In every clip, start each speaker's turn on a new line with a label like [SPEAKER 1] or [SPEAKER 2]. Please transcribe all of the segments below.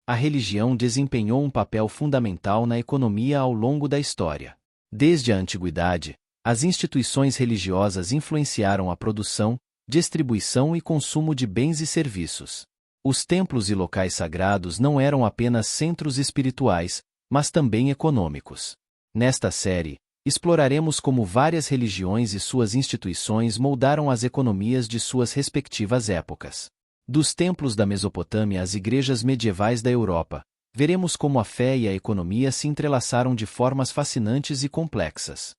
[SPEAKER 1] a religião desempenhou um papel fundamental na economia ao longo da história. Desde a antiguidade, as instituições religiosas influenciaram a produção, distribuição e consumo de bens e serviços. Os templos e locais sagrados não eram apenas centros espirituais, mas também econômicos. Nesta série, exploraremos como várias religiões e suas instituições moldaram as economias de suas respectivas épocas. Dos templos da Mesopotâmia às igrejas medievais da Europa, veremos como a fé e a economia se entrelaçaram de formas fascinantes e complexas.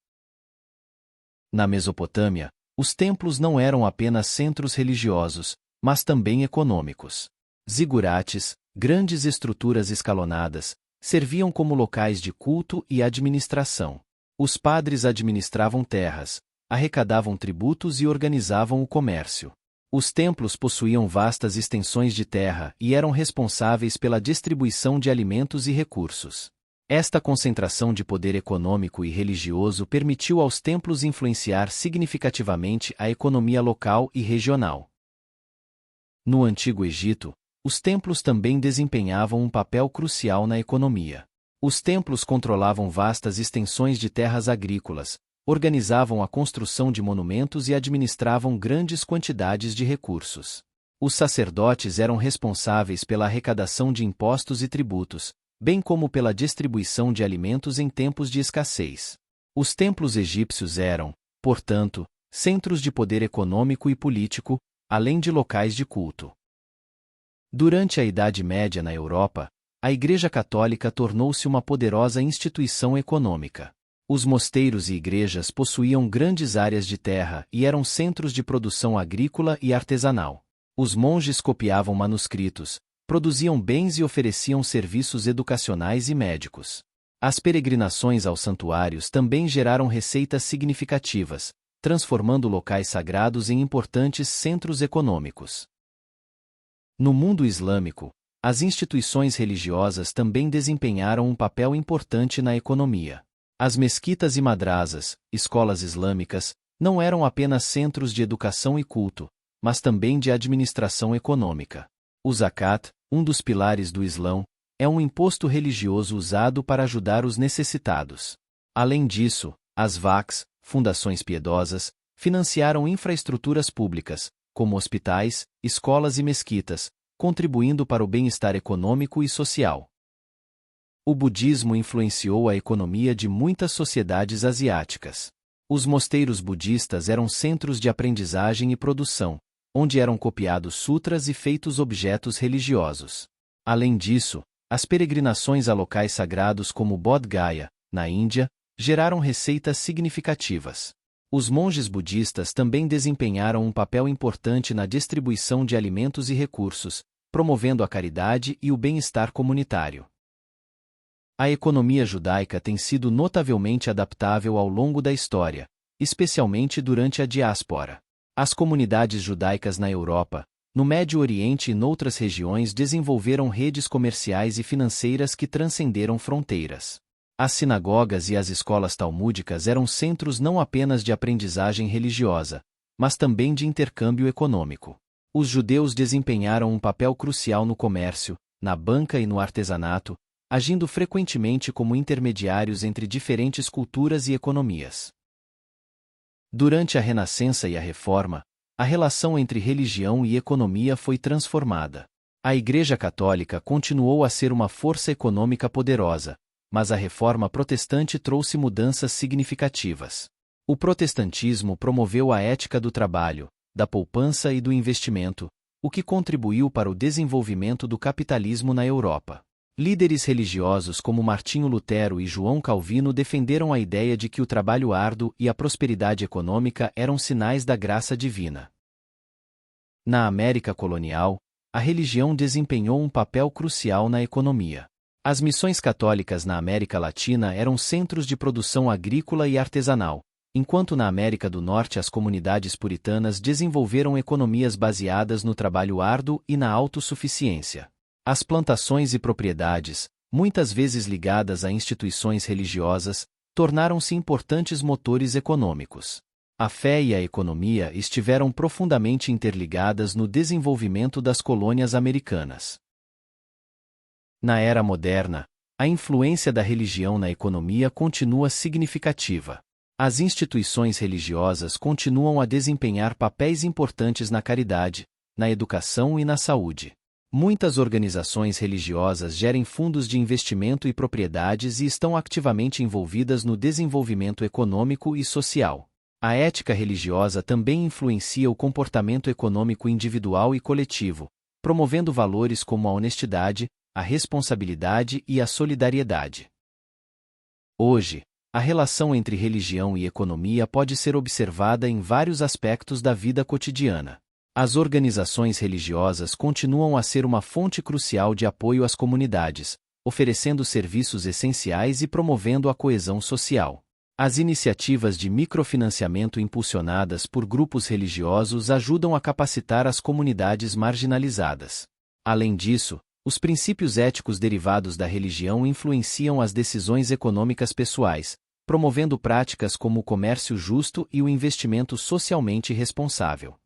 [SPEAKER 1] Na Mesopotâmia, os templos não eram apenas centros religiosos, mas também econômicos. Zigurates, grandes estruturas escalonadas, serviam como locais de culto e administração. Os padres administravam terras, arrecadavam tributos e organizavam o comércio. Os templos possuíam vastas extensões de terra e eram responsáveis pela distribuição de alimentos e recursos. Esta concentração de poder econômico e religioso permitiu aos templos influenciar significativamente a economia local e regional. No Antigo Egito, os templos também desempenhavam um papel crucial na economia. Os templos controlavam vastas extensões de terras agrícolas, organizavam a construção de monumentos e administravam grandes quantidades de recursos. Os sacerdotes eram responsáveis pela arrecadação de impostos e tributos, bem como pela distribuição de alimentos em tempos de escassez. Os templos egípcios eram, portanto, centros de poder econômico e político, além de locais de culto. Durante a Idade Média na Europa, a Igreja Católica tornou-se uma poderosa instituição econômica. Os mosteiros e igrejas possuíam grandes áreas de terra e eram centros de produção agrícola e artesanal. Os monges copiavam manuscritos, produziam bens e ofereciam serviços educacionais e médicos. As peregrinações aos santuários também geraram receitas significativas, transformando locais sagrados em importantes centros econômicos. No mundo islâmico, as instituições religiosas também desempenharam um papel importante na economia. As mesquitas e madrasas, escolas islâmicas, não eram apenas centros de educação e culto, mas também de administração econômica. O zakat, um dos pilares do Islão, é um imposto religioso usado para ajudar os necessitados. Além disso, as VACs, fundações piedosas, financiaram infraestruturas públicas, como hospitais, escolas e mesquitas, contribuindo para o bem-estar econômico e social. O budismo influenciou a economia de muitas sociedades asiáticas. Os mosteiros budistas eram centros de aprendizagem e produção, onde eram copiados sutras e feitos objetos religiosos. Além disso, as peregrinações a locais sagrados como Bodh Gaya, na Índia, geraram receitas significativas. Os monges budistas também desempenharam um papel importante na distribuição de alimentos e recursos, promovendo a caridade e o bem-estar comunitário. A economia judaica tem sido notavelmente adaptável ao longo da história, especialmente durante a diáspora. As comunidades judaicas na Europa, no Médio Oriente e noutras regiões desenvolveram redes comerciais e financeiras que transcenderam fronteiras. As sinagogas e as escolas talmúdicas eram centros não apenas de aprendizagem religiosa, mas também de intercâmbio econômico. Os judeus desempenharam um papel crucial no comércio, na banca e no artesanato, agindo frequentemente como intermediários entre diferentes culturas e economias. Durante a Renascença e a Reforma, a relação entre religião e economia foi transformada. A Igreja Católica continuou a ser uma força econômica poderosa, mas a Reforma Protestante trouxe mudanças significativas. O protestantismo promoveu a ética do trabalho, da poupança e do investimento, o que contribuiu para o desenvolvimento do capitalismo na Europa. Líderes religiosos como Martinho Lutero e João Calvino defenderam a ideia de que o trabalho árduo e a prosperidade econômica eram sinais da graça divina. Na América colonial, a religião desempenhou um papel crucial na economia. As missões católicas na América Latina eram centros de produção agrícola e artesanal, enquanto na América do Norte as comunidades puritanas desenvolveram economias baseadas no trabalho árduo e na autossuficiência. As plantações e propriedades, muitas vezes ligadas a instituições religiosas, tornaram-se importantes motores econômicos. A fé e a economia estiveram profundamente interligadas no desenvolvimento das colônias americanas. Na era moderna, a influência da religião na economia continua significativa. As instituições religiosas continuam a desempenhar papéis importantes na caridade, na educação e na saúde. Muitas organizações religiosas gerem fundos de investimento e propriedades e estão ativamente envolvidas no desenvolvimento econômico e social. A ética religiosa também influencia o comportamento econômico individual e coletivo, promovendo valores como a honestidade, a responsabilidade e a solidariedade. Hoje, a relação entre religião e economia pode ser observada em vários aspectos da vida cotidiana. As organizações religiosas continuam a ser uma fonte crucial de apoio às comunidades, oferecendo serviços essenciais e promovendo a coesão social. As iniciativas de microfinanciamento impulsionadas por grupos religiosos ajudam a capacitar as comunidades marginalizadas. Além disso, os princípios éticos derivados da religião influenciam as decisões econômicas pessoais, promovendo práticas como o comércio justo e o investimento socialmente responsável.